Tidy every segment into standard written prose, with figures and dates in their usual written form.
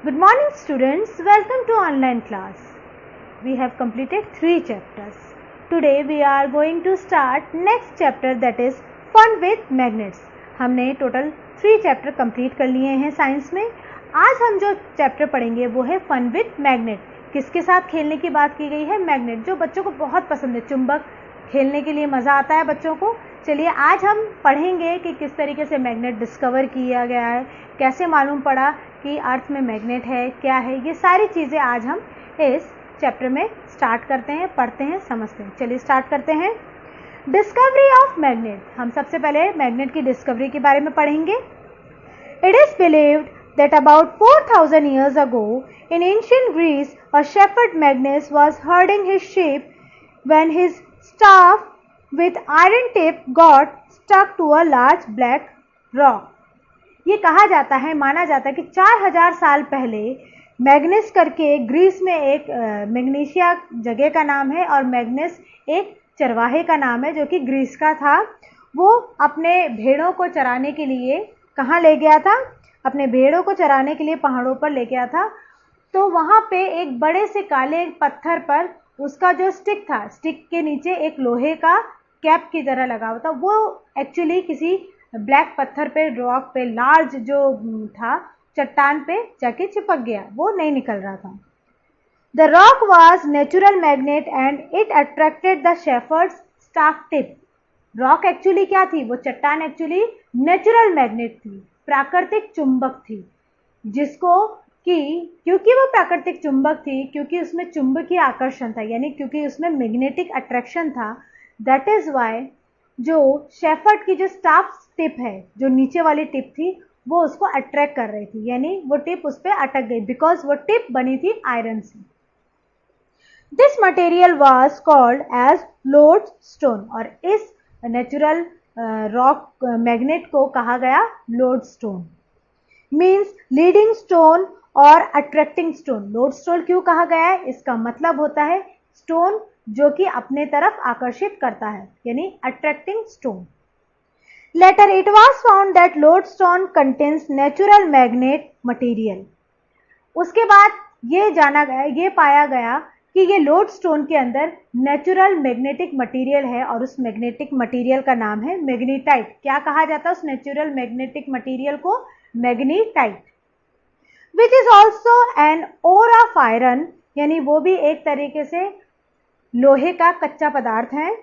Good morning students, welcome to online class. We have completed 3 chapters. Today we are going to start next chapter, that is fun with magnets. हमने total 3 chapter complete कर लिए हैं science में. आज हम जो chapter पढ़ेंगे वो है फन विथ मैग्नेट. किसके साथ खेलने की बात की गई है? मैग्नेट, जो बच्चों को बहुत पसंद है. चुंबक खेलने के लिए मज़ा आता है बच्चों को. चलिए आज हम पढ़ेंगे कि किस तरीके से मैग्नेट डिस्कवर किया गया है, कैसे मालूम पड़ा कि अर्थ में मैग्नेट है, क्या है. ये सारी चीज़ें आज हम इस चैप्टर में स्टार्ट करते हैं, पढ़ते हैं, समझते हैं. चलिए स्टार्ट करते हैं. Discovery of magnet. हम सबसे पहले मैग्नेट की डिस्कवरी के बारे में पढ़ेंगे. It is believed that about 4000 years ago in ancient Greece a shepherd Magnus was herding his sheep when his staff with iron tip got stuck to a large black rock. ये कहा जाता है, माना जाता है कि 4000 साल पहले मैग्नस करके ग्रीस में एक मैग्नीशिया जगह का नाम है और मैग्नस एक चरवाहे का नाम है जो कि ग्रीस का था. वो अपने भेड़ों को चराने के लिए कहाँ ले गया था? अपने भेड़ों को चराने के लिए पहाड़ों पर ले गया था. तो वहाँ पे एक बड़े से काले पत्थर पर उसका जो स्टिक था, स्टिक के नीचे एक लोहे का कैप की तरह लगा हुआ था. वो एक्चुअली किसी ब्लैक पत्थर पे, रॉक पे, लार्ज जो था चट्टान पे जाके चिपक गया, वो नहीं निकल रहा था. The rock was natural magnet and it attracted the shepherd's staff tip. Rock actually क्या थी? वो चट्टान एक्चुअली नेचुरल मैग्नेट थी, प्राकृतिक चुंबक थी, जिसको कि क्योंकि वो प्राकृतिक चुंबक थी, क्योंकि उसमें चुंबकीय आकर्षण था, यानी क्योंकि उसमें मैग्नेटिक अट्रैक्शन था, दैट इज वाई जो शेफर्ड की जो स्टाफ टिप है, जो नीचे वाली टिप थी, वो उसको अट्रैक्ट कर रही थी, यानी वो टिप उस पर अटक गई, बिकॉज वो टिप बनी थी आयरन से. This material was called as lodestone. और इस नेचुरल रॉक मैग्नेट को कहा गया लोडस्टोन. मीन्स लीडिंग स्टोन और अट्रैक्टिंग स्टोन. लोडस्टोन क्यों कहा गया है? इसका मतलब होता है स्टोन जो कि अपने तरफ आकर्षित करता है, यानी attracting stone. Later it was found that lodestone contains natural magnet material. उसके बाद ये जाना गया, ये पाया गया कि ये लोडस्टोन के अंदर नेचुरल मैग्नेटिक मटेरियल है और उस मैग्नेटिक मटेरियल का नाम है मैग्नेटाइट. क्या कहा जाता है उस नेचुरल मैग्नेटिक मटेरियल को? Magnetite. Which is also an ore of iron, यानी वो भी एक तरीके से लोहे का कच्चा पदार्थ है.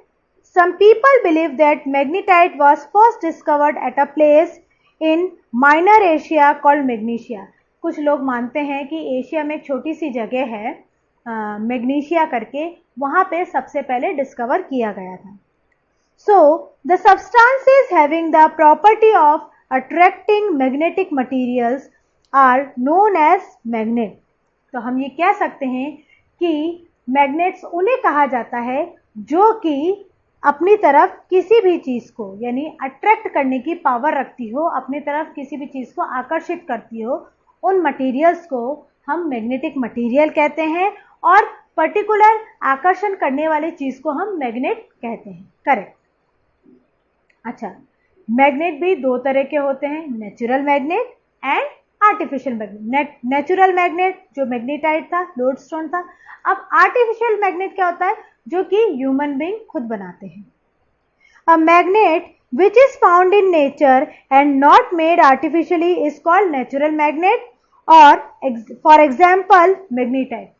Some people believe that magnetite was first discovered at a place in minor Asia called Magnesia. कुछ लोग मानते हैं कि एशिया में एक छोटी सी जगह है मैग्नीशिया करके, वहाँ पे सबसे पहले डिस्कवर किया गया था. So the substances having the property of attracting magnetic materials are known as magnet. तो हम ये कह सकते हैं कि मैग्नेट्स उन्हें कहा जाता है जो कि अपनी तरफ किसी भी चीज़ को, यानी अट्रैक्ट करने की पावर रखती हो, अपनी तरफ किसी भी चीज़ को आकर्षित करती हो, उन मटेरियल्स को हम मैग्नेटिक मटेरियल कहते हैं और पर्टिकुलर आकर्षण करने वाली चीज़ को हम मैग्नेट कहते हैं. करेक्ट. अच्छा, मैग्नेट भी दो तरह के होते हैं, natural magnet and artificial magnet. Natural magnet जो मैग्नेटाइट था, लोडस्टोन था. अब आर्टिफिशियल मैग्नेट क्या होता है? जो कि ह्यूमन बीइंग खुद बनाते हैं. A magnet which is found in nature and not made artificially is called natural magnet और for example मैग्नेटाइट.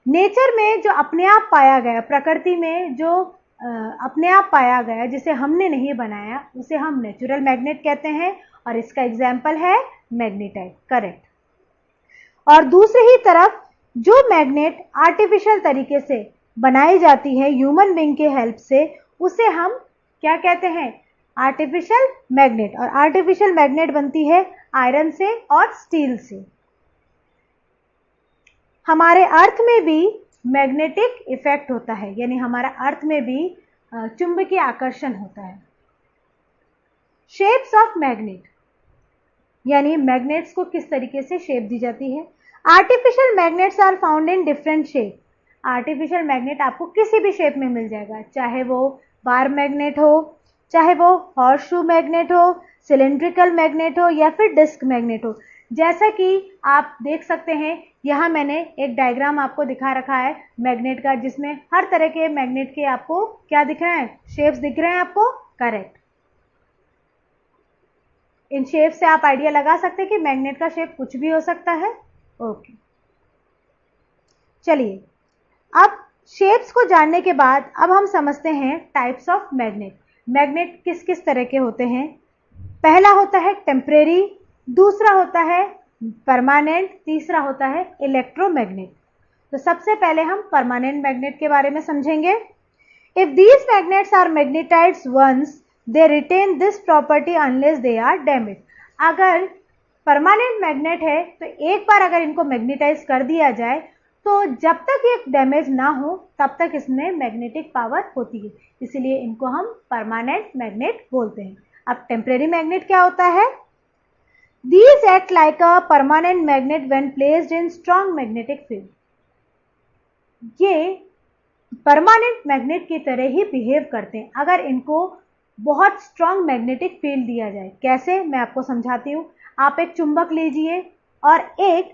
नेचर में जो अपने आप पाया गया, प्रकृति में जो अपने आप पाया गया, जिसे हमने नहीं बनाया, उसे हम नेचुरल मैग्नेट कहते हैं और इसका एग्जाम्पल है मैग्नेटाइट. करेक्ट. और दूसरी ही तरफ जो मैग्नेट आर्टिफिशियल तरीके से बनाई जाती है ह्यूमन बीइंग के हेल्प से, उसे हम क्या कहते हैं? Artificial magnet. और आर्टिफिशियल मैग्नेट बनती है आयरन से और स्टील से. हमारे अर्थ में भी मैग्नेटिक इफेक्ट होता है, यानी हमारा अर्थ में भी चुंबकीय आकर्षण होता है. शेप्स ऑफ मैग्नेट, यानी मैग्नेट्स को किस तरीके से शेप दी जाती है. Artificial magnets are found in different shape. Artificial magnet आपको किसी भी शेप में मिल जाएगा, चाहे वो बार मैग्नेट हो, चाहे वो हॉर्स शू मैग्नेट हो, सिलेंड्रिकल मैग्नेट हो या फिर डिस्क मैग्नेट हो. जैसा कि आप देख सकते हैं, यहाँ मैंने एक डायग्राम आपको दिखा रखा है मैग्नेट का, जिसमें हर तरह के मैग्नेट के आपको क्या दिख रहे हैं, शेप्स दिख रहे हैं आपको। करेक्ट। इन शेप से आप आइडिया लगा सकते हैं कि मैग्नेट का शेप कुछ भी हो सकता है। ओके, चलिए अब शेप्स को जानने के बाद अब हम समझते हैं टाइप्स ऑफ मैग्नेट। मैग्नेट किस किस तरह के होते हैं। पहला होता है टेम्परेरी, दूसरा होता है परमानेंट, तीसरा होता है इलेक्ट्रोमैग्नेट। तो सबसे पहले हम परमानेंट मैग्नेट के बारे में समझेंगे। If these magnets are magnetized once they retain this property unless they are damage. अगर परमानेंट मैग्नेट है तो एक बार अगर इनको मैग्नेटाइज कर दिया जाए तो जब तक ये डैमेज ना हो तब तक इसमें मैग्नेटिक पावर होती है, इसलिए इनको हम परमानेंट मैग्नेट बोलते हैं। अब टेम्परेरी मैग्नेट क्या होता है। These act like a permanent magnet when placed in strong magnetic field. ये परमानेंट मैग्नेट की तरह ही बिहेव करते हैं अगर इनको बहुत स्ट्रॉन्ग मैग्नेटिक फील्ड दिया जाए। कैसे, मैं आपको समझाती हूँ। आप एक चुंबक लीजिए और एक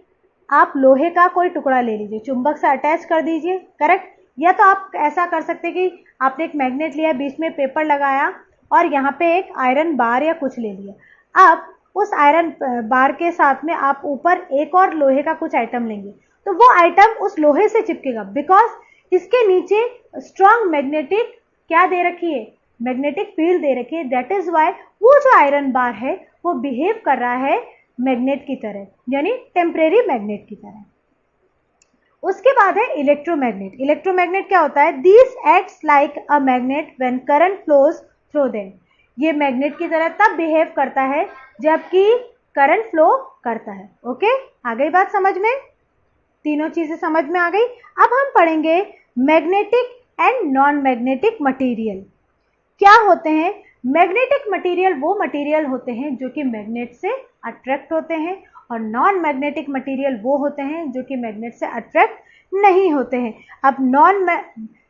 आप लोहे का कोई टुकड़ा ले लीजिए, चुंबक से अटैच कर दीजिए। करेक्ट। या तो आप ऐसा कर सकते हैं कि आपने एक मैग्नेट लिया, बीच में पेपर लगाया और यहाँ पे एक आयरन बार या कुछ ले लिया। अब उस आयरन बार के साथ में आप ऊपर एक और लोहे का कुछ आइटम लेंगे तो वो आइटम उस लोहे से चिपकेगा, बिकॉज इसके नीचे स्ट्रॉन्ग मैग्नेटिक क्या दे रखी है, मैग्नेटिक फील्ड दे रखी है। दैट इज वाई वो जो आयरन बार है वो बिहेव कर रहा है मैग्नेट की तरह, यानी टेम्परेरी मैग्नेट की तरह। उसके बाद है इलेक्ट्रोमैग्नेट। इलेक्ट्रोमैग्नेट क्या होता है। This acts like a magnet when current flows through them. ये मैग्नेट की तरह तब बिहेव करता है जबकि करंट फ्लो करता है। ओके, आ गई बात समझ में, तीनों चीजें समझ में आ गई। अब हम पढ़ेंगे magnetic and non magnetic material क्या होते हैं। मैग्नेटिक मटेरियल वो मटेरियल होते हैं जो कि मैग्नेट से अट्रैक्ट होते हैं, और नॉन मैग्नेटिक मटेरियल वो होते हैं जो कि मैग्नेट से अट्रैक्ट नहीं होते हैं। अब नॉन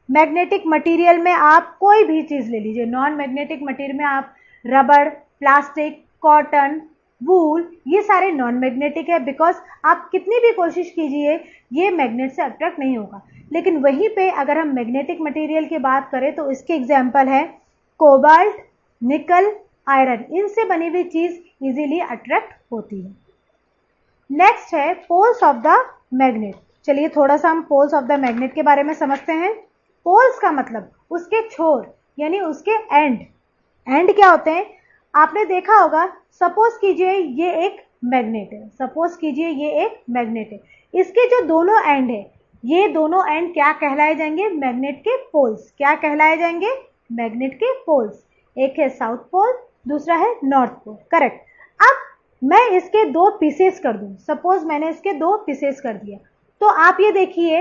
मैग्नेटिक मटेरियल में आप कोई भी चीज़ ले लीजिए। नॉन मैग्नेटिक मटेरियल में आप रबड़, प्लास्टिक, कॉटन, वूल, ये सारे नॉन मैग्नेटिक है, बिकॉज आप कितनी भी कोशिश कीजिए ये मैग्नेट से अट्रैक्ट नहीं होगा। लेकिन वहीं पे अगर हम मैग्नेटिक मटेरियल की बात करें तो इसके एग्जाम्पल है कोबाल्ट, निकल, आयरन। इनसे बनी हुई चीज इजीली अट्रैक्ट होती है। नेक्स्ट है पोल्स ऑफ द मैग्नेट। चलिए थोड़ा सा हम पोल्स ऑफ द मैग्नेट के बारे में समझते हैं। पोल्स का मतलब उसके छोर, यानी उसके एंड। एंड क्या होते हैं, आपने देखा होगा। सपोज कीजिए ये एक मैग्नेट है, सपोज कीजिए ये एक मैग्नेट है। इसके जो दोनों एंड है, ये दोनों एंड क्या कहलाए जाएंगे, मैग्नेट के पोल्स। क्या कहलाए जाएंगे, मैग्नेट के पोल्स। एक है साउथ पोल, दूसरा है नॉर्थ पोल। करेक्ट। अब मैं इसके दो पीसेस कर दूं, सपोज मैंने इसके दो पीसेस कर दिया, तो आप ये देखिए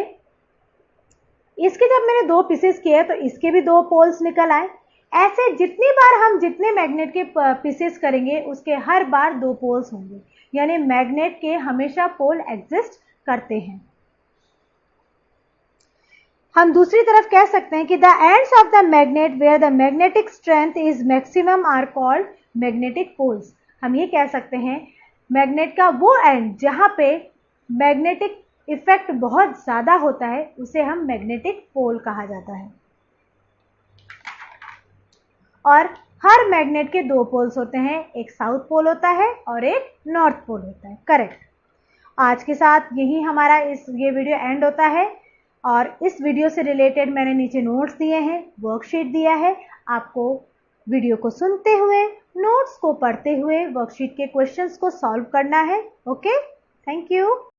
इसके जब मैंने दो पीसेस किए तो इसके भी दो पोल्स निकल आए। ऐसे जितनी बार हम जितने मैग्नेट के पीसेस करेंगे उसके हर बार दो पोल्स होंगे, यानी मैग्नेट के हमेशा पोल एग्जिस्ट करते हैं। हम दूसरी तरफ कह सकते हैं कि the ends of the magnet where the magnetic strength is maximum are called magnetic poles. हम ये कह सकते हैं मैग्नेट का वो एंड जहां पे मैग्नेटिक इफेक्ट बहुत ज्यादा होता है उसे हम मैग्नेटिक पोल कहा जाता है। और हर मैग्नेट के दो पोल्स होते हैं, एक साउथ पोल होता है और एक नॉर्थ पोल होता है। करेक्ट। आज के साथ यही हमारा ये वीडियो एंड होता है, और इस वीडियो से रिलेटेड मैंने नीचे नोट्स दिए हैं, वर्कशीट दिया है। आपको वीडियो को सुनते हुए, नोट्स को पढ़ते हुए वर्कशीट के क्वेश्चंस को सॉल्व करना है। Okay, thank you.